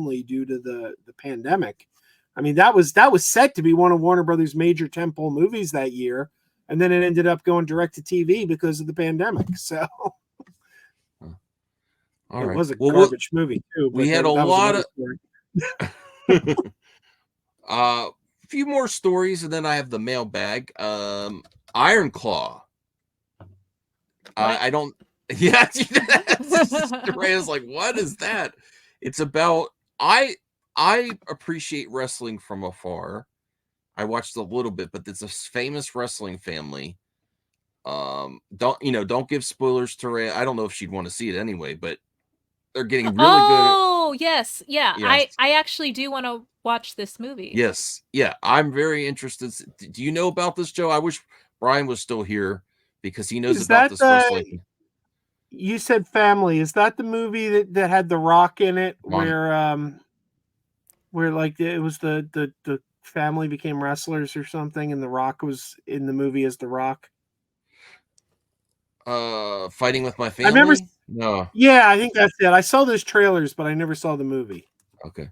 due to the pandemic. I mean, that was set to be one of Warner Brothers' major tentpole movies that year, and then it ended up going direct to TV because of the pandemic. So all it right. was a Well, garbage movie too. we But had a that was lot another of story. a few more stories, and then I have the mailbag. Iron Claw. I don't. Yeah, Rhea's like, what is that? It's about I appreciate wrestling from afar. I watched a little bit, but it's a famous wrestling family. Don't give spoilers to Rhea. I don't know if she'd want to see it anyway, but they're getting really good. Oh, yes. Yeah. Yes. I actually do want to watch this movie. Yes. Yeah. I'm very interested. Do you know about this, Joe? I wish Brian was still here because he knows about this wrestling. You said Family. Is that the movie that had The Rock in it, where like it was the family became wrestlers or something, and The Rock was in the movie as The Rock? Fighting with My Family? No. Yeah, I think that's it. I saw those trailers, but I never saw the movie. Okay.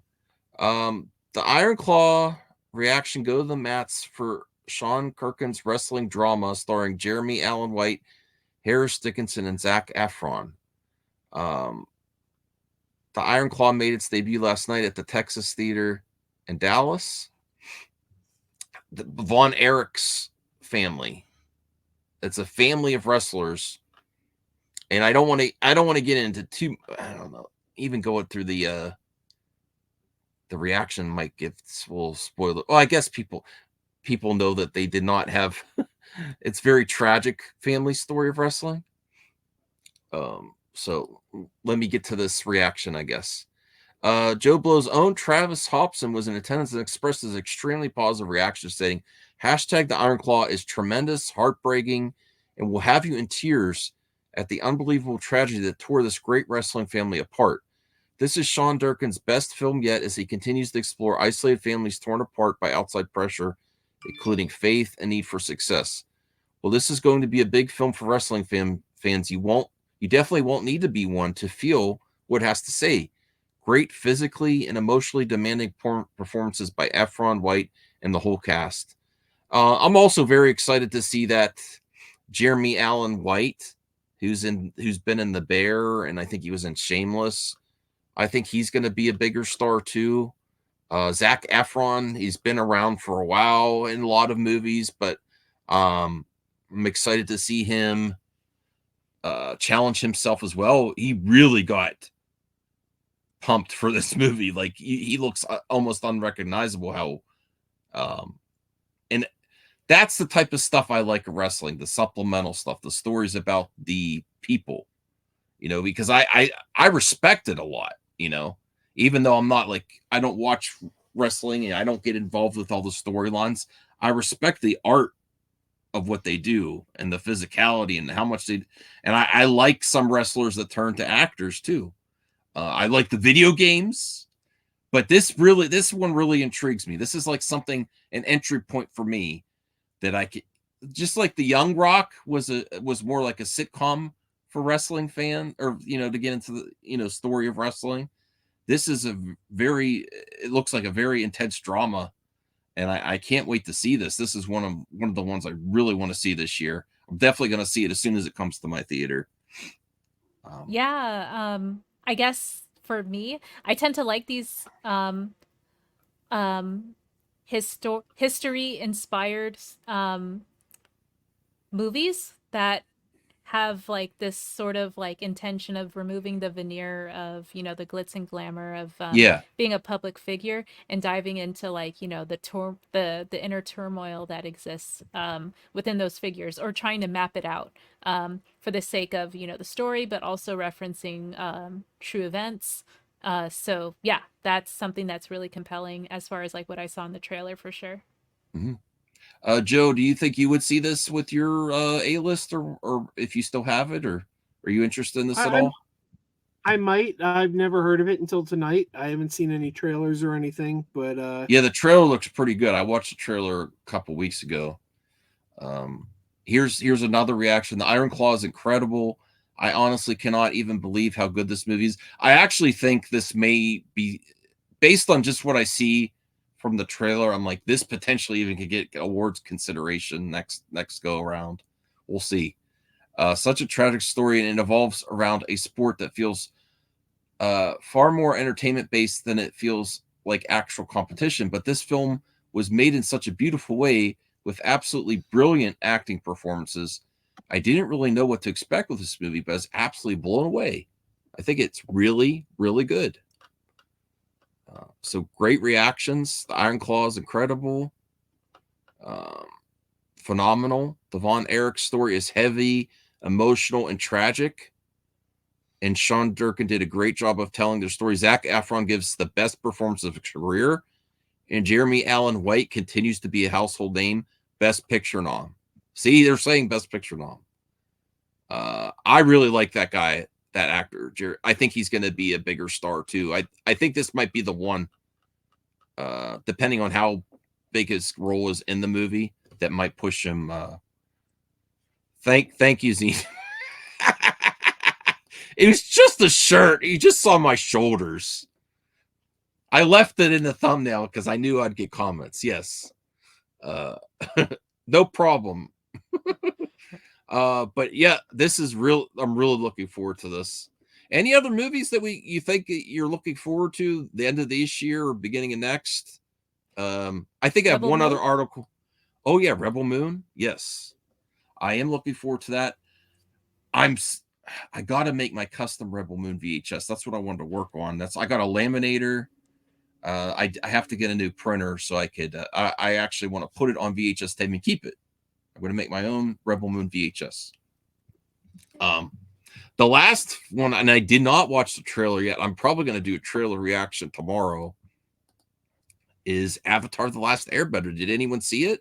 The Iron Claw reaction go to the mats for Sean Kirkin's wrestling drama starring Jeremy Allen White, Harris Dickinson, and Zac Efron. The Iron Claw made its debut last night at the Texas Theater in Dallas. The Von Erich's family. It's a family of wrestlers, and I don't want to get into too. I don't know. Even going through the reaction might will spoil it. Well, I guess people know that they did not have. It's very tragic family story of wrestling. So let me get to this reaction, I guess. Joe Blow's own Travis Hobson was in attendance and expressed his extremely positive reaction, stating, #The Iron Claw is tremendous, heartbreaking, and will have you in tears at the unbelievable tragedy that tore this great wrestling family apart. This is Sean Durkin's best film yet as he continues to explore isolated families torn apart by outside pressure, including faith and need for success. Well, this is going to be a big film for wrestling fans. You definitely won't need to be one to feel what it has to say. Great physically and emotionally demanding performances by Efron, White, and the whole cast. I'm also very excited to see that Jeremy Allen White, who's been in The Bear, and I think he was in Shameless. I think he's going to be a bigger star too. Zac Efron, he's been around for a while in a lot of movies, but I'm excited to see him challenge himself as well. He really got pumped for this movie. Like he looks almost unrecognizable. And that's the type of stuff I like in wrestling, the supplemental stuff, the stories about the people, because I respect it a lot, even though I'm not I don't watch wrestling and I don't get involved with all the storylines. I respect the art of what they do and the physicality and how much and I like some wrestlers that turn to actors too. I like the video games, but this one really intrigues me. This is like an entry point for me that I could, just like the Young Rock was more like a sitcom for wrestling fan, or to get into the story of wrestling. This is it looks like a very intense drama, and I can't wait to see this. This is one of the ones I really want to see this year. I'm definitely going to see it as soon as it comes to my theater. I guess for me, I tend to like these history inspired movies that have like this sort of like intention of removing the veneer of the glitz and glamour of being a public figure and diving into like the inner turmoil that exists within those figures, or trying to map it out for the sake of the story, but also referencing true events. So yeah, that's something that's really compelling as far as like what I saw in the trailer, for sure. Mm-hmm. Joe, do you think you would see this with your A-list, or if you still have it, or are you interested in this at all? I might. I've never heard of it until tonight. I haven't seen any trailers or anything, but yeah, the trailer looks pretty good. I watched the trailer a couple weeks ago. Here's another reaction. The Iron Claw is incredible. I honestly cannot even believe how good this movie is. I actually think this may be based on just what I see from the trailer, I'm like, this potentially even could get awards consideration next go around. We'll see. Such a tragic story, and it evolves around a sport that feels far more entertainment based than it feels like actual competition. But this film was made in such a beautiful way with absolutely brilliant acting performances. I didn't really know what to expect with this movie, but I was absolutely blown away. I think it's really, really good. So great reactions. The Iron Claw is incredible. Phenomenal. The Von Erich story is heavy, emotional, and tragic. And Sean Durkin did a great job of telling their story. Zac Efron gives the best performance of his career. And Jeremy Allen White continues to be a household name. Best Picture nom. See, they're saying Best Picture nom. I really like that guy, that actor. I think he's going to be a bigger star too. I think this might be the one, depending on how big his role is in the movie, that might push him. Thank you, Zine. It was just a shirt. You just saw my shoulders. I left it in the thumbnail because I knew I'd get comments. Yes. No problem. But yeah, this is real. I'm really looking forward to this. Any other movies that you think you're looking forward to the end of this year or beginning of next? I think I have one other article. Oh yeah, Rebel Moon. Yes, I am looking forward to that. I got to make my custom Rebel Moon VHS. That's what I wanted to work on. I got a laminator. I have to get a new printer so I could. I actually want to put it on VHS tape and keep it. I'm going to make my own Rebel Moon VHS. The last one, and I did not watch the trailer yet. I'm probably going to do a trailer reaction tomorrow. Is Avatar: The Last Airbender. Did anyone see it?